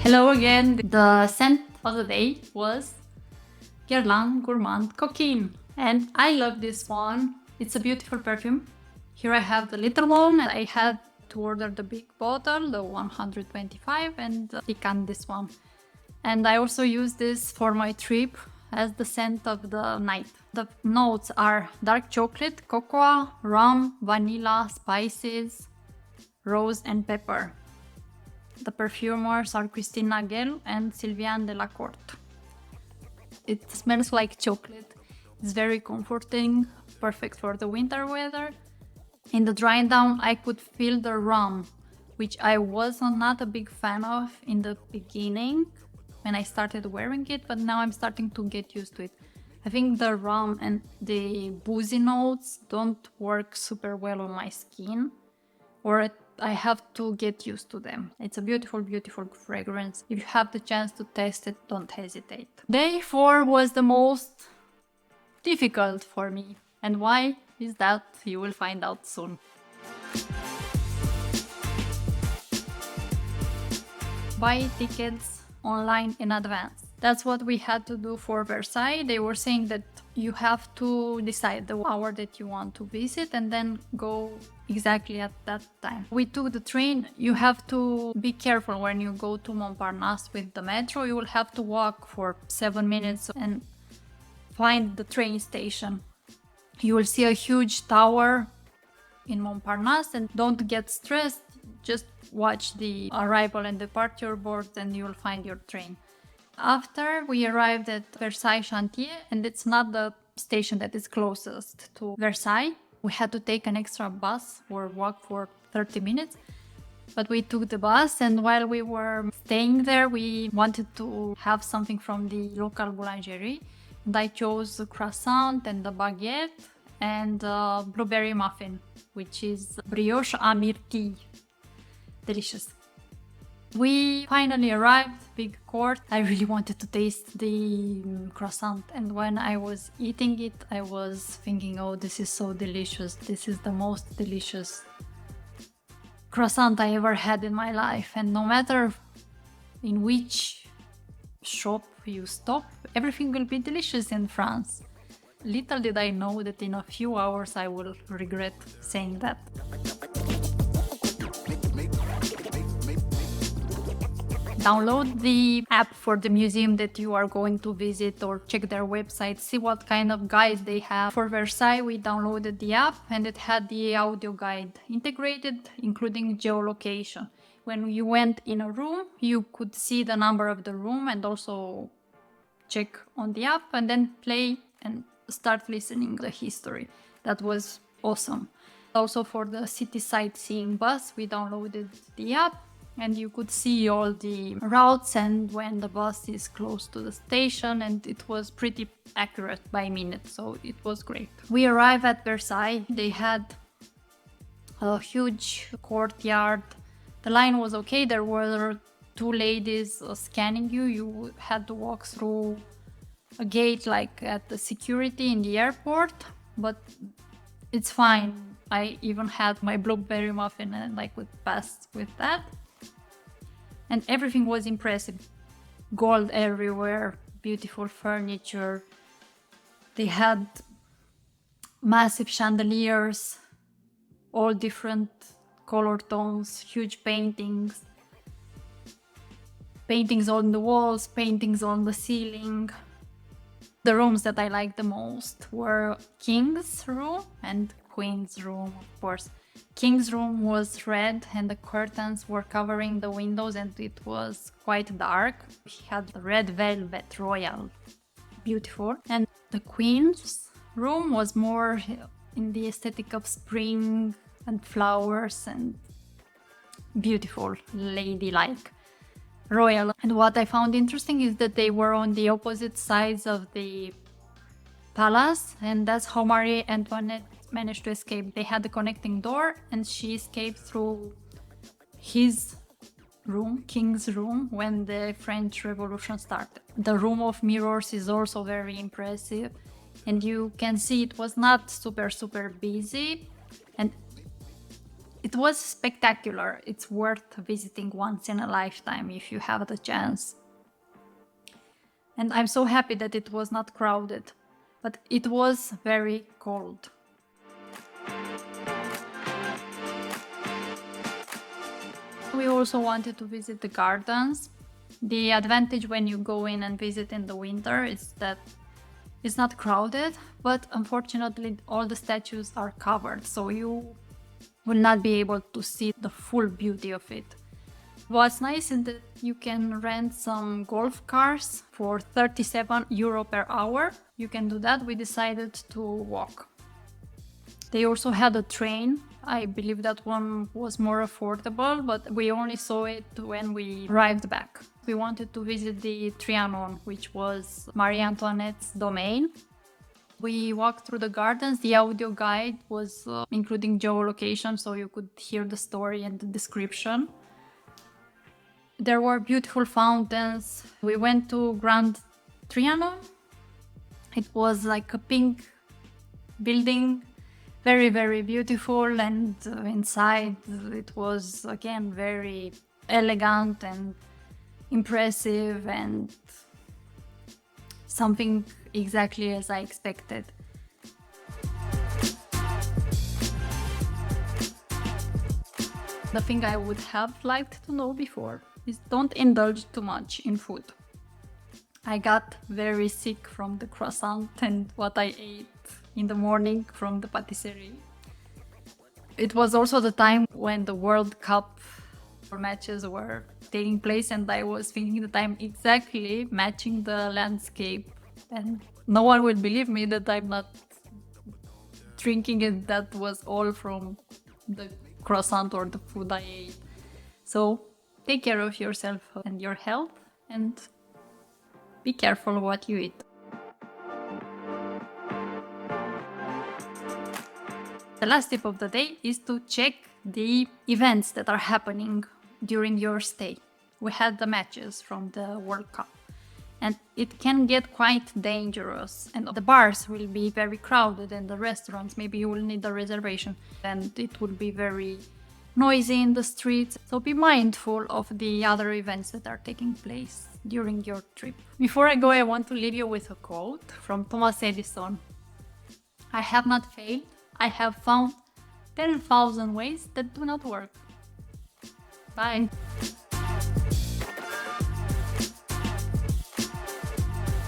Hello again. The scent of the day was Guerlain Gourmand Coquin, and I love this one. It's a beautiful perfume. Here I have the little one, and I had to order the big bottle, the 125, and decant this one. And I also use this for my trip as the scent of the night. The notes are dark chocolate, cocoa, rum, vanilla, spices, rose and pepper. The perfumers are Christine Nagel and Sylviane Delacourte. It smells like chocolate. It's very comforting, perfect for the winter weather. In the drying down, I could feel the rum, which I was not a big fan of in the beginning when I started wearing it, but now I'm starting to get used to it. I think the rum and the boozy notes don't work super well on my skin, or I have to get used to them. It's a beautiful, beautiful fragrance. If you have the chance to test it, don't hesitate. Day 4 was the most difficult for me. And why is that? You will find out soon. Buy tickets online in advance. That's what we had to do for Versailles. They were saying that you have to decide the hour that you want to visit and then go exactly at that time. We took the train. You have to be careful when you go to Montparnasse with the metro. You will have to walk for 7 minutes and find the train station. You will see a huge tower in Montparnasse, and don't get stressed. Just watch the arrival and departure board and you will find your train. After we arrived at Versailles Chantier, and it's not the station that is closest to Versailles, we had to take an extra bus or walk for 30 minutes. But we took the bus, and while we were staying there, we wanted to have something from the local boulangerie. And I chose the croissant and the baguette and blueberry muffin, which is brioche à myrtille. Delicious. We finally arrived, big court. I really wanted to taste the croissant, and when I was eating it, I was thinking, oh, this is so delicious. This is the most delicious croissant I ever had in my life. And no matter in which shop you stop, everything will be delicious in France. Little did I know that in a few hours I will regret saying that. Download the app for the museum that you are going to visit, or check their website, see what kind of guides they have. For Versailles, we downloaded the app and it had the audio guide integrated, including geolocation. When you went in a room, you could see the number of the room and also check on the app and then play and start listening to the history. That was awesome. Also for the city sightseeing bus, we downloaded the app and you could see all the routes and when the bus is close to the station, and it was pretty accurate by minute, so it was great. We arrived at Versailles. They had a huge courtyard. The line was okay. There were 2 ladies scanning you. You had to walk through a gate like at the security in the airport, but it's fine. I even had my blueberry muffin and I could pass with that. And everything was impressive. Gold everywhere, beautiful furniture. They had massive chandeliers, all different color tones, huge paintings. Paintings on the walls, paintings on the ceiling. The rooms that I liked the most were King's room and Queen's room, of course. King's room was red and the curtains were covering the windows and it was quite dark. He had the red velvet royal, beautiful. And the Queen's room was more in the aesthetic of spring and flowers and beautiful, ladylike, royal. And what I found interesting is that they were on the opposite sides of the palace, and that's how Marie Antoinette managed to escape. They had a connecting door and she escaped through his room, King's room, when the French Revolution started. The room of mirrors is also very impressive, and you can see it was not super busy, and It was spectacular. It's worth visiting once in a lifetime if you have the chance. And I'm so happy that it was not crowded, but it was very cold. We also wanted to visit the gardens. The advantage when you go in and visit in the winter is that it's not crowded, but unfortunately all the statues are covered, so you will not be able to see the full beauty of it. What's nice is that you can rent some golf cars for 37 euro per hour. You can do that. We decided to walk. They also had a train. I believe that one was more affordable, but we only saw it when we arrived back. We wanted to visit the Trianon, which was Marie Antoinette's domain. We walked through the gardens. The audio guide was including geolocation, so you could hear the story and the description. There were beautiful fountains. We went to Grand Trianon. It was like a pink building, very, very beautiful, and inside it was again very elegant and impressive and something exactly as I expected. The thing I would have liked to know before is don't indulge too much in food. I got very sick from the croissant and what I ate in the morning from the patisserie. It was also the time when the World Cup matches were taking place, and I was thinking that I'm exactly matching the landscape, and no one will believe me that I'm not drinking it. That was all from the croissant or the food I ate. So take care of yourself and your health, and be careful what you eat. The last tip of the day is to check the events that are happening during your stay. We had the matches from the World Cup, and it can get quite dangerous, and the bars will be very crowded, and the restaurants, maybe you will need a reservation, and it will be very noisy in the streets. So be mindful of the other events that are taking place during your trip. Before I go, I want to leave you with a quote from Thomas Edison. I have not failed. I have found 10,000 ways that do not work. Bye.